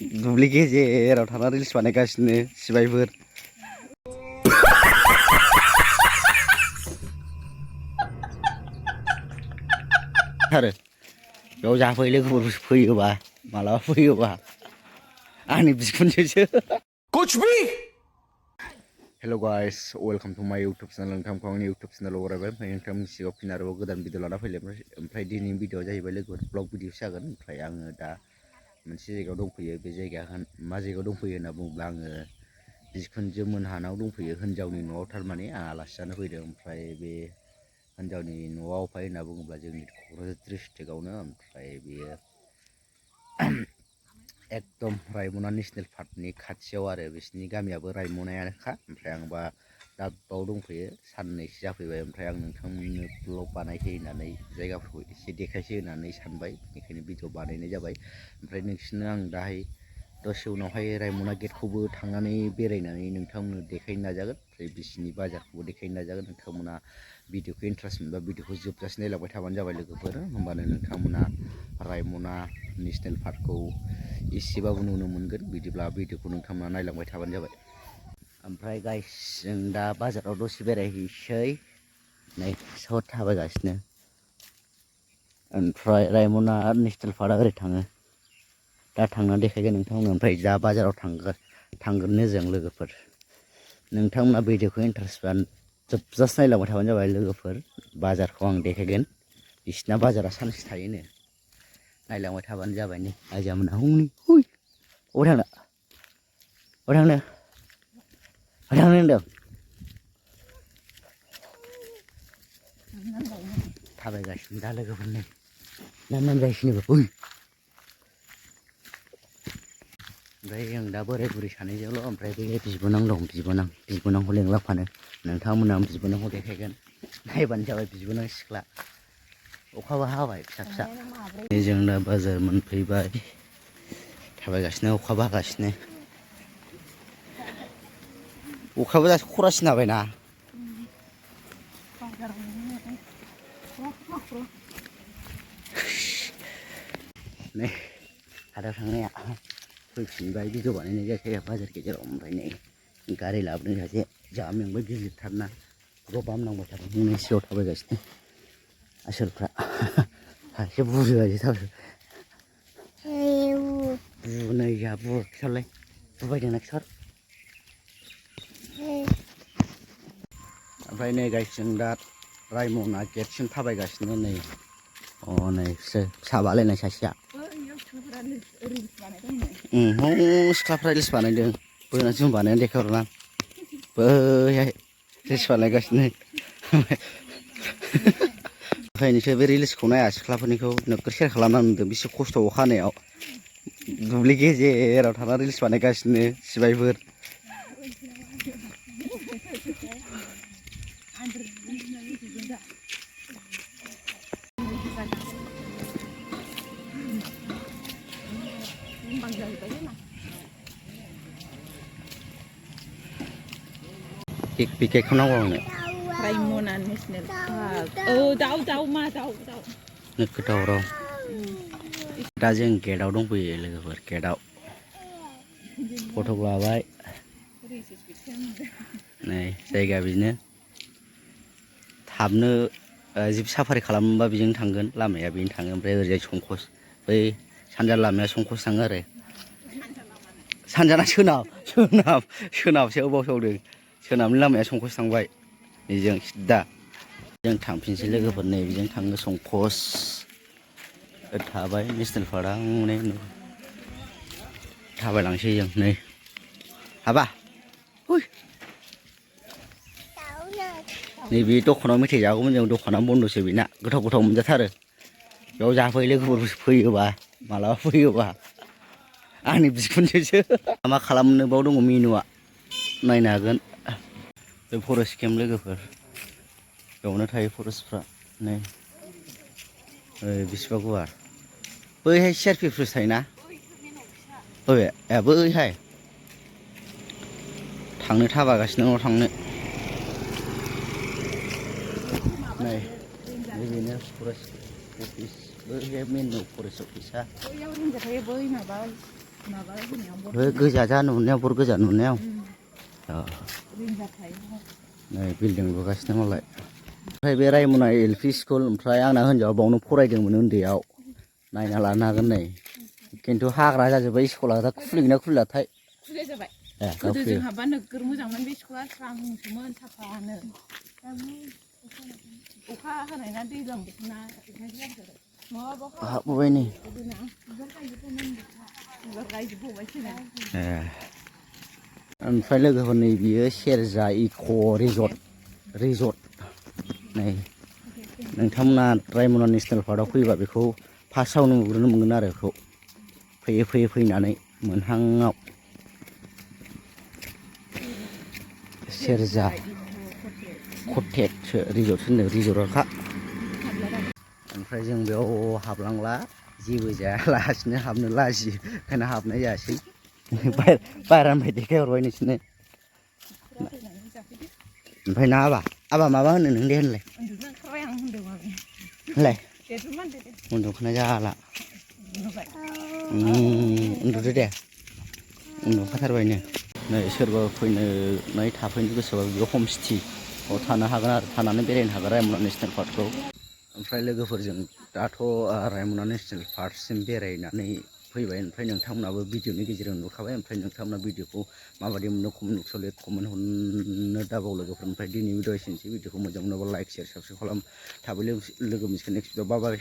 दुब्लि गेजेराव थाना रिल्स बानायगासिनो सिबायफोर आरो बेयाव जाफै लोगोफोर फैयोबा मालाबा फैयोबा आंनि बिखुनजोसो हेल' गाइस वेलकाम टू माय यूट्यूब चैनल नोंथांखौ आंनि यूट्यूब चैनलाव बरायबाय ओमफ्राय नोंथांनि सिगाङाव फिन आरोबाव गोदान भिडिअ लाना फैलाय ओमफ्राय दिनैनि भिडिअआ जाहैबाय लोगोफोर ब्लग भिडिअसो जागोन ओमफ्राय आङो दा मोनसे जायगायाव दंफैयो बे जायगाया मा जायगायाव दंफैयो होनना बुङोब्ला आङो बिखुनजो मोनहानाव दंफैयो हिनजावनि न'आव थारमाने आं आलासि जानो फैदों ओमफ्राय बे हिनजावनि न'आव अफाय होनना बुङोब्ला जोंनि क'क्राझार डिस्ट्रिक्टआवनो ओमफ्राय बेयो एकदम रायमना नेशनेल पार्कनि खाथियाव आरो बिसिनि गामियाबो रायमनायानोखा ओमफ्राय आंबा दा बाव दंफैयो साननैसो जाफैबाय ओमफ्राय आं नोंथांमोननो ब्लग बानायसै होननानै जायगाफोरखौ एसे देखायसै होननानै सानबाय बेनिखायनो भिडिअ बानायनाय जाबाय ओमफ्राय नोंसोरनो आं दाहाय दसे उनावहाय रायमना गेटखौबो थांनानै बेरायनानै नोंथांमोननो देखायनो नाजागोन ओमफ्राय बिसिनि बाजारखौबो देखायनो नाजागोन नोंथांमोना भिडिअखौ इन्ट्रेस्ट मोनबा भिडिअखौ जोबजासे नायलांबाय थाबानो जाबाय लोगोफोर होमबानो नोंथांमोना रायमना नेशनेल पार्कखौ एसेबाबो नुनो मोनगोन बिदिब्ला भिडिअखौ नोंथांमोना नायलांबाय थाबानो जाबाय ओमफ्राय गाइस जों दा बाजाराव दसे बेरायहैसै नै सद थाबायगासिनो ओमफ्राय रायमना नेशनेल पार्कआ ओरै थाङो दा थांनानै देखायगोन नोंथांमोन ओमफ्राय दा बाजाराव थांगोननो जों लोगोफोर नोंथांमोना भिडिअखौ इन्ट्रेस्ट बा जोबजासे नायलांबाय थाबानो जाबाय लोगोफोर बाजारखौ आं देखायगोन बिसिना बाजारा सानसे थायोनो नायलांबाय थाबानो जाबाय नै आइजामोनहा हनै हुइ अबाव थांनो होनदों थाबायगासिनो दा लोगोफोर नै नामजायसिनोबो हुइ ओमफ्राय जों दा बोराय बुरै सानैजोंल' ओमफ्राय बे बिबोनां दं बिबोनांखौ लेंलांफानो नोंथांमोना बिबोनांखौ देखायगोन नायबानो जाबाय बिबोनां सिख्ला अखाबो हाबाय फिसा फिसा जों दा बाजार मोनफैबाय थाबायगासिनो अखाबो हागासिनो अखाबो दासो खरासिन हाबायना नै हाथायाव थांनाया फैफिनबाय भिडिअ बानायनाय जायाखै बाजार गेजेराव ओमफ्राय नै गारि लाबोदों सासे जा मेंबाय गिलिरथारना बाम नांबाय थादों हनै सिगाङाव थाबायगासिनो आसोलफ्रा सासे बुरिबायसो थाबाय बुनाय जा खिथालाय बुबायदोंना खिथर ओमफ्राय नै गाइस जों दा रायमना गेटसिम थाबायगासिनो नै नै फिसाबालायनाय सासेया सिख्लाफ्रा रिल्स बानायदों बोना जों बानायनानै देखायहरना बैहाय रिल्स बानायगासिनो ओमफ्राय नोंसोर बे रिल्सखौ नाया सिख्लाफोरनिखौ नोगोद सेयार खालामना नुदों बेसे खस्थ' अखा हानायाव दुब्लि गेजेराव थाना रिल्स बानायगासिनो सिबायफोर पिकेटखौ नांगौ आंनो रायमना नेशनेल पार्क दाउ नोगोद दावराव दा जों गेटआव दंफैयो लोगोफोर गेटआव फट' लाबाय नै जायगा बिदिनो थाबनो जिब साफारि खालामोबा बेजों थांगोन लामाया बेनो थाङो ओमफ्राय ओरैजाय संकस बै सानजा लामाया संकस थाङो आरो सानजाना सोनाबसो अबाव सावदों सोनाबनि लामाया संकस थांबाय बेजों सिदा जों थांफिनसै लोगोफोर नै बेजों थाङो संकस थाबाय नेशनेल पार्कआ अनेक थाबायलांसै जों नै हाबा नैबे दखानाव मेथाइ जागौमोन जों दखाना बन्द'सो बेना गोथाव गोथाव मोनजाथारो बेयाव जाफै लोगोफोर फैयोबा मालाबा फैयोबा आंनि बिखुनजोसो मा खालामनो बाव दङ मेनुआ नायनो हागोन बे फरेस्ट केम्प लोगोफोर बेयावनो थायो फरेस्टफ्रा नै बिसिबा गुवार बैहाय सिआरपिएफफोर थायोना बैहाय थांनो थाबायगासिनो न'आव थांनो नै बेनो फरेस्ट अफिस बैहाय मेन फरेस्ट अफिसा बैयाव रिन्जाय थायो बै माबा माबा होनायाव बे गोजा जा नुनायाव बर गोजा नुनायाव रिंजार थायो नै बिल्डिं लुगासिनो मालाय ओमफ्राय बे रायमना एलपि स्कुल ओमफ्राय आंना हिनजावा बावनो फरायदोंमोन उन्दैयाव नायना लानो हागोन नै खिन्थु हाग्रा जाजोब्बाय स्कुला दा खुलिगोन ना खुलिलाथाय खुलिया जाबाय ए गोदो जोंहाबा नोगोर मोजांमोन बे स्कुला स्रांसोमोन साफानो अखा हानाय ना दैज्लां बोथोर ना हाबबोबाय नै ए ओमफ्राय लोगोफोर नै बियो सेरजा इक' रिजर्ट नै नोंथांमोना रायमना नेसनेल पार्कआव फैबा बेखौ फार्स्टआवनो नुग्रोनो मोनगोन आरो बेखौ फैयै फैनानै मोनहाङाव सेरजा कटेजसो रिजर्टसो होनदों रिजर्टआखा ओमफ्राय जों बेयाव हाबलांला जेबो जायालासिनो हाबनो लाजियो ओंखायनो हाबनाय जायासै बायह्रानिफ्राय देखायहरबाय नोंसोरनो ओमफ्राय ना आबा माबा होनो नों दे होनलाय होनलाय उन्दुखोना जाला उन्दुदो दे उन्दुखाथारबायनो नै सोरबा फैनानै थाफैनो गोसोबा बेयाव हमस्टेआव थानो हागोन आरो थानानै बेरायनो हागोन रायमना नेसनेल पार्कखौ ओमफ्राय लोगोफोरजों दाथ' रायमना नेसनेल पार्कसिम बेरायनानै फैबाय ओमफ्राय नोंथांमोनाबो भिडिअनि गेजेरजों नुखाबाय ओमफ्राय नोंथांमोना भिडिअखौ माबायदि मोनो कमेन्ट हरनो दाबाव लोगोफोर ओमफ्राय दिनै भिडिअ एसेनोसै भिडिअखौ मोजां मोनोबा लाइक शेयार साबस्क्राइब खालाम थाबै लोगो मोनसिगोन नेक्स्ट भिडिअ बाय बाय